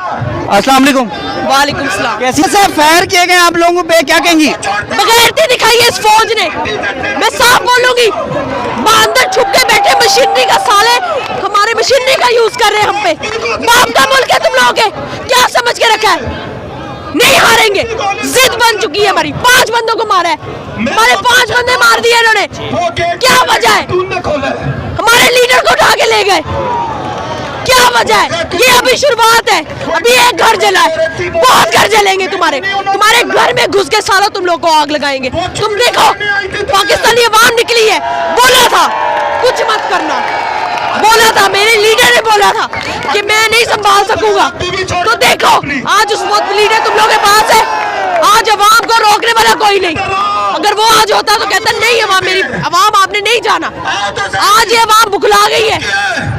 अस्सलाम वालेकुम। वालेकुम सलाम। कैसे से फायर किए गए आप लोगों पे, क्या कहेंगी? बगैरती दिखाई है इस फौज ने, मैं साफ बोलूंगी। अंदर छुप के बैठे मशीनरी का साले हमारे मशीनरी का यूज कर रहे हैं हम पे। बाप का मुल्क है तुम लोगों के, क्या समझ के रखा है? नहीं हारेंगे, जिद बन चुकी है हमारी। 5 बंदों को मारा है, हमारे 5 बंदे मार दिए इन्होंने। क्या वजह है? हमारे लीडर को उठा के ले गए, क्या वजह है? ये अभी शुरुआत है, अभी एक घर जला है, बहुत घर जलेंगे तुम्हारे घर में घुस के सालों तुम लोग को आग लगाएंगे। तुम देखो पाकिस्तानी अवाम निकली है, बोला था कुछ मत करना, बोला था, मेरे लीडर ने बोला था कि मैं नहीं संभाल सकूंगा। तो देखो आज उस वक्त लीडर तुम लोगों के पास है, आज अवाम को रोकने वाला कोई नहीं। अगर वो आज होता तो कहता नहीं अवाम, मेरी अवाम आपने नहीं जाना। आज ये अवाम बुखला गई है,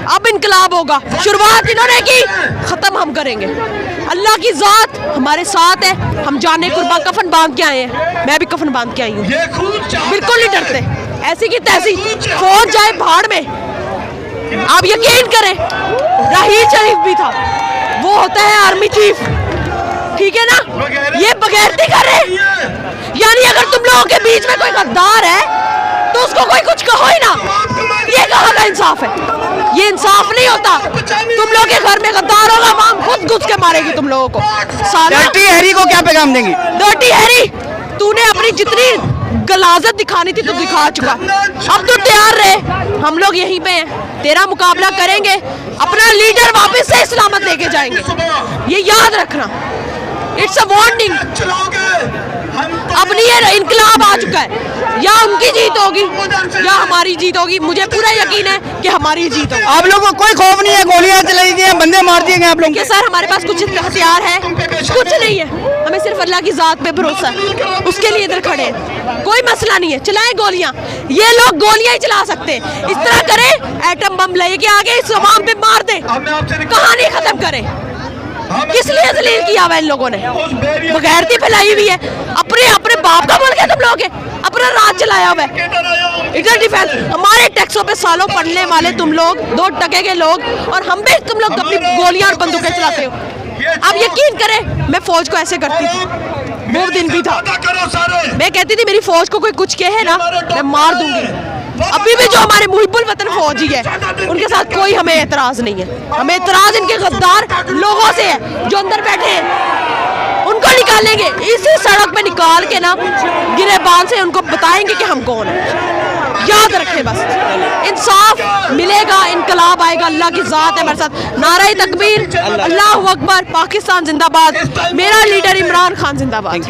अब इनकलाब होगा। शुरुआत इन्होंने की, खत्म हम करेंगे। अल्लाह की जात हमारे साथ है, हम जाने कुर्बा कफन बांध के आए हैं, मैं भी कफन बांध के आई हूँ। बिल्कुल नहीं डरते, ऐसी की तैसी फौज जाए भाड़ में। आप यकीन करें, राहील शरीफ भी था, वो होता है आर्मी चीफ, ठीक है ना? ये बगैरती कर रहे हैं। यानी अगर तुम लोगों के बीच में कोई गद्दार है तो उसको कोई कुछ कहो ही ना। ये कहाँ का इंसाफ है? ये इंसाफ नहीं होता। तुम लोग के घर में गद्दार होगा, वहां खुद घुस के मारेगी तुम लोगों को। डर्टी हैरी को क्या पैगाम देंगी? डर्टी हैरी, तूने अपनी जितनी गलाजत दिखानी थी तो दिखा चुका, अब तो तैयार रहे, हम लोग यहीं पे हैं, तेरा मुकाबला करेंगे, अपना लीडर वापस से सलामत लेके जाएंगे। ये याद रखना, इट्स अ वार्निंग। अब ये इनकलाब आ चुका है, या उनकी जीत होगी या हमारी जीत होगी। मुझे पूरा यकीन है कि हमारी जीत होगी। आप लोगों को कोई खौफ नहीं है? गोलियां चलाई गई हैं, बंदे मार दिए गए आप लोग? सर हमारे पास कुछ हथियार है, कुछ नहीं है, हमें सिर्फ अल्लाह की जात पे भरोसा है, उसके लिए इधर खड़े हैं। कोई मसला नहीं है, चलाएं गोलियां, ये लोग गोलियां ही चला सकते हैं। इस तरह करें, एटम बम लेके आगे इस अवाम पे मार दे, कहानी खत्म करें। किस लिए जलील किया हुआ इन लोगों ने? बगैरती फैलाई हुई है, अपने बाप का मुल्क है तुम लोग, अपना राज चलाया हुआ है। इधर डिफेंस, हमारे टैक्सों पे सालों पढ़ने वाले तुम लोग, 2 टके के लोग, और हम भी तुम लोग अपनी गोलियां और बंदूकें चलाते हो। अब यकीन करें, मैं फौज को ऐसे करती थी, वो दिन भी था, मैं कहती थी मेरी फौज को कोई कुछ कहे ना मैं मार दूंगी। अभी भी जो हमारे मुहिब्बुल वतन फौजी है, उनके साथ कोई हमें एतराज नहीं है। हमें एतराज इनके गद्दार लोगों से है जो अंदर बैठे हैं, उनको निकालेंगे इसी सड़क पे निकाल के ना, गिरेबान से उनको बताएंगे कि हम कौन है। याद रखें, बस इंसाफ मिलेगा, इनकलाब आएगा, अल्लाह की जात है हमारे साथ। नारा तकबीर, अल्लाह अकबर, पाकिस्तान जिंदाबाद, मेरा लीडर इमरान खान जिंदाबाद।